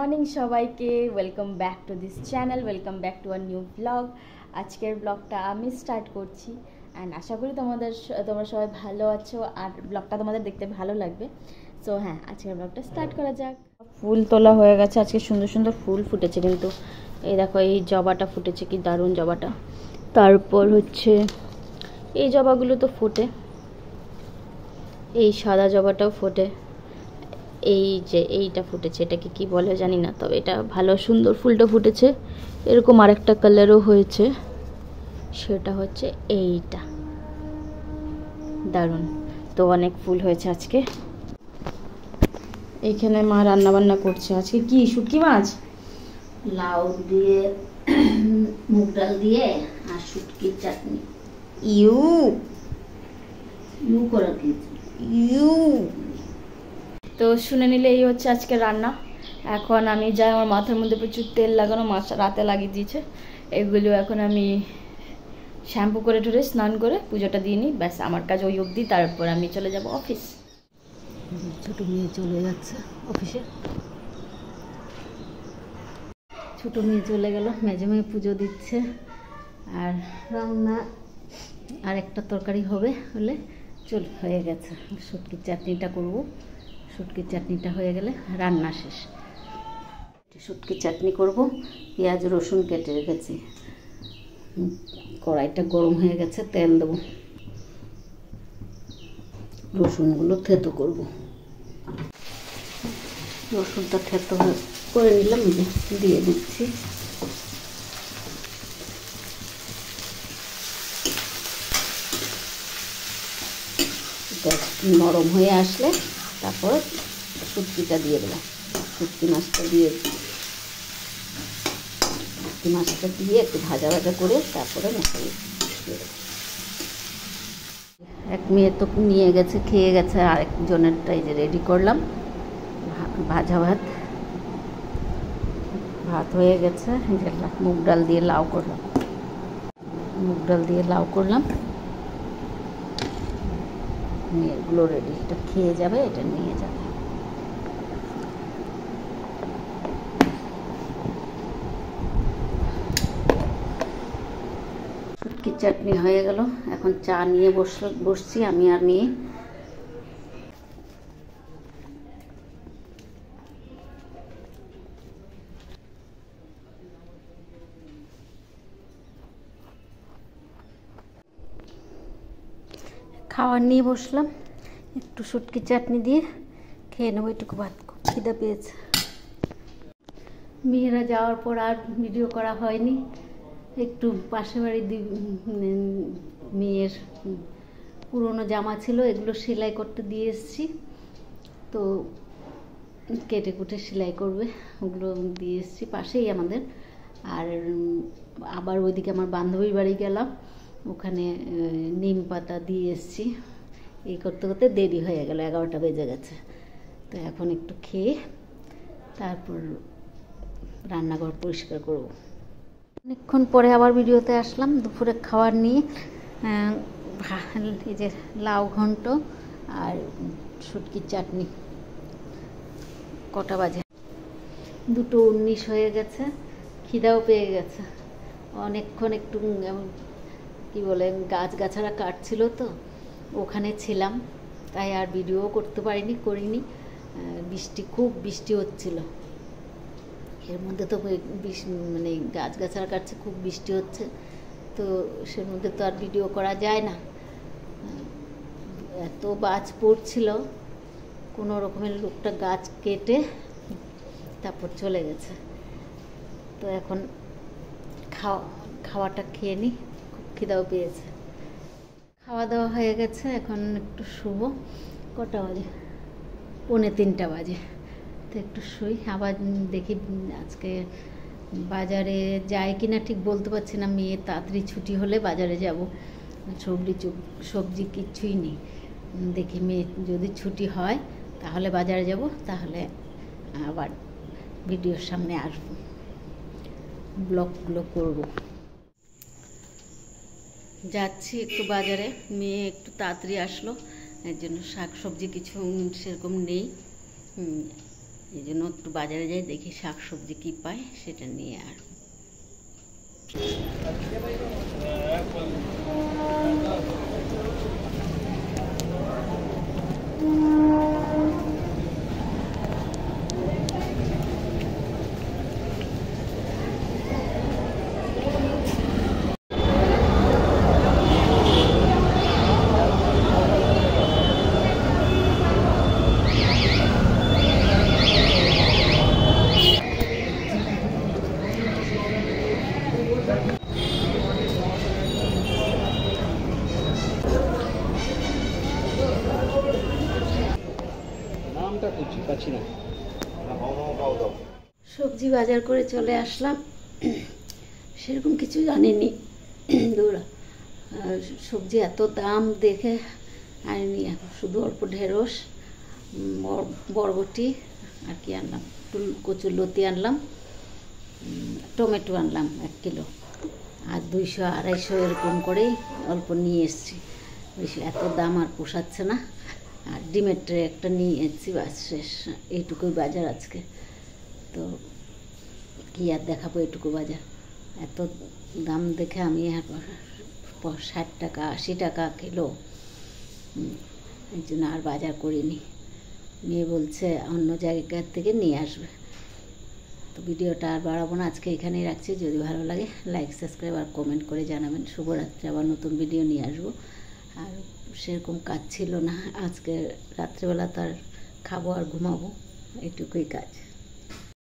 Morning সবাইকে, welcome back to this channel, welcome back to a new blog. আজকের ব্লগটা আমি স্টার্ট করছি অ্যান্ড আশা করি তোমরা সবাই ভালো আছো আর ব্লগটা তোমাদের দেখতে ভালো লাগবে। সো হ্যাঁ, আজকের ব্লগটা স্টার্ট করা যাক। ফুল তোলা হয়ে গেছে, আজকে সুন্দর সুন্দর ফুল ফুটেছে, কিন্তু এই দেখো এই জবাটা ফুটেছে, কি দারুণ জবাটা। তারপর হচ্ছে এই জবাগুলো তো ফোটে, এই সাদা জবাটাও ফোটে, এই যে এইটা ফুটেছে, এটাকে কি বলে জানি না, তবে এটা ভালো সুন্দর ফুলটা ফুটেছে। এরকম আরেকটা কালারও হয়েছে, সেটা হচ্ছে এইটা, দারুণ। তো অনেক ফুল হয়েছে আজকে। এইখানে মা রান্না বান্না করছে। আজকে কি শুটকি মাছ, লাউ দিয়ে মুগ ডাল দিয়ে আর শুটকির চাটনি। ইউ ইউ করে দিয়েছি। ইউ তো শুনে নিলে এই হচ্ছে আজকে রান্না। এখন আমি যাই, আমার মাথার মধ্যে প্রচুর তেল লাগানো, মাছ রাতে লাগিয়ে দিয়েছে। এগুলো এখন আমি শ্যাম্পু করে ঠরে স্নান করে পুজোটা দিয়ে নিই, ব্যাস আমার কাজ ওই অবধি। তারপর আমি চলে যাব অফিস। ছোট মেয়ে চলে যাচ্ছে অফিসে। ছোট মেয়ে চলে গেল, মেজে মেয়ে পুজো দিচ্ছে আর রান্না আর একটা তরকারি হবে, হলে হয়ে গেছে। শুটকির চাটনিটা করব, শুটকির চাটনিটা হয়ে গেলে রান্না শেষ। শুটকির চাটনি করব, পেঁয়াজ রসুন কেটে রেখেছি। কড়াইটা গরম হয়ে গেছে, তেল দেবো, রসুনগুলো থেতো করব। রসুনটা থেতো করে নিলাম, দিয়ে দিচ্ছি। নরম হয়ে আসলে তারপর শুটকিটা দিয়ে দেবো। শুটকি মাছটা দিয়ে একটু ভাজা ভাজা করে তারপরে মশলা দিয়ে দেবো। এক মেয়ে তো নিয়ে গেছে, খেয়ে গেছে, আরেকজনেরটা এই যে রেডি করলাম। ভাজা ভাত হয়ে গেছে। মুগ ডাল দিয়ে লাউ করলাম। মেয়েগুলো রেডি, এটা খেয়ে যাবে, এটা নিয়ে যাবে। শুটকির চাটনি হয়ে গেল, এখন চা নিয়ে বসছি আমি আর মেয়ে। খাবার নিয়ে বসলাম, একটু শুটকির চাটনি দিয়ে খেয়ে নেবো, একটু ভাত, খিদে পেয়েছে। মেয়েরা যাওয়ার পর আর ভিডিও করা হয়নি। একটু পাশে বাড়ির মেয়ের পুরনো জামা ছিল, এগুলো সেলাই করতে দিয়ে এসেছি, তো কেটে কুটে সেলাই করবে, ওগুলো দিয়ে এসেছি পাশেই আমাদের। আর আবার ওইদিকে আমার বান্ধবীর বাড়ি গেলাম, ওখানে নিম পাতা দিয়ে এসেছি। এই করতে করতে দেরি হয়ে গেল, 11টা বেজে গেছে। তো এখন একটু খেয়ে তারপর রান্নাঘর পরিষ্কার করব। অনেকক্ষণ পরে আবার ভিডিওতে আসলাম, দুপুরে খাবার নিয়ে। এই যে লাউ ঘন্ট আর শুটকির চাটনি। কটা বাজে? 2:19 হয়ে গেছে, খিদাও পেয়ে গেছে। অনেকক্ষণ একটু কি বলে গাছগাছারা কাটছিল, তো ওখানে ছিলাম, তাই আর ভিডিও করতে করিনি। খুব বৃষ্টি হচ্ছিল, এর মধ্যে তো মানে গাছগাছারা কাটছে, খুব বৃষ্টি হচ্ছে, তো সের মধ্যে তো আর ভিডিও করা যায় না। এত বাজ পড়ছিল, কোনো রকমের লোকটা গাছ কেটে তারপর চলে গেছে। তো এখন খাওয়াটা খেয়ে নিই, খুব খিদাও পেয়েছে। খাওয়া দাওয়া হয়ে গেছে, এখন একটু শুবো। কটা বাজে? 2:45 বাজে। তো একটু শুই, আবার দেখি আজকে বাজারে যায় কিনা ঠিক বলতে পারছি না। মেয়ে তাড়াতাড়ি ছুটি হলে বাজারে যাব, সবজি কিচ্ছুই নেই। দেখি মেয়ে যদি ছুটি হয় তাহলে বাজারে যাব, তাহলে আবার ভিডিওর সামনে আসব, ব্লগগুলো করব। যাচ্ছি একটু বাজারে, মেয়ে একটু তাড়াতাড়ি আসলো, এর জন্য শাক সবজি কিছু সেরকম নেই। এই জন্য একটু বাজারে যাই, দেখি শাক সবজি কী পাই সেটা নিয়ে আসবো। সবজি বাজার করে চলে আসলাম, সেরকম কিছু জানিনি। দৌড়া সবজি এত দাম দেখে আনিনি, শুধু অল্প ঢেঁড়স, বরবটি আর কি আনলাম, কচুর লতি আনলাম, টমেটো আনলাম 1 কিলো, আর 200-250 এরকম করেই অল্প নিয়ে এসেছি। বেশি এত দাম আর পোষাচ্ছে না। আর ডিমের ট্রে একটা নিয়ে এসেছি, বাস শেষ। এইটুকুই বাজার আজকে। তো কী আর দেখাবো, এটুকু বাজার। এত দাম দেখে আমি 60 টাকা 80 টাকা কিলো, এই জন্য আর বাজার করিনি। মেয়ে বলছে অন্য জায়গা থেকে নিয়ে আসবে। তো ভিডিওটা আর বাড়াবো না, আজকে এখানেই রাখছি। যদি ভালো লাগে লাইক, সাবস্ক্রাইব আর কমেন্ট করে জানাবেন। শুভরাত্রি, আবার নতুন ভিডিও নিয়ে আসবো। আর সেরকম কাজ ছিল না আজকে, রাত্রেবেলা তার খাবো আর ঘুমাবো, এটুকুই কাজ।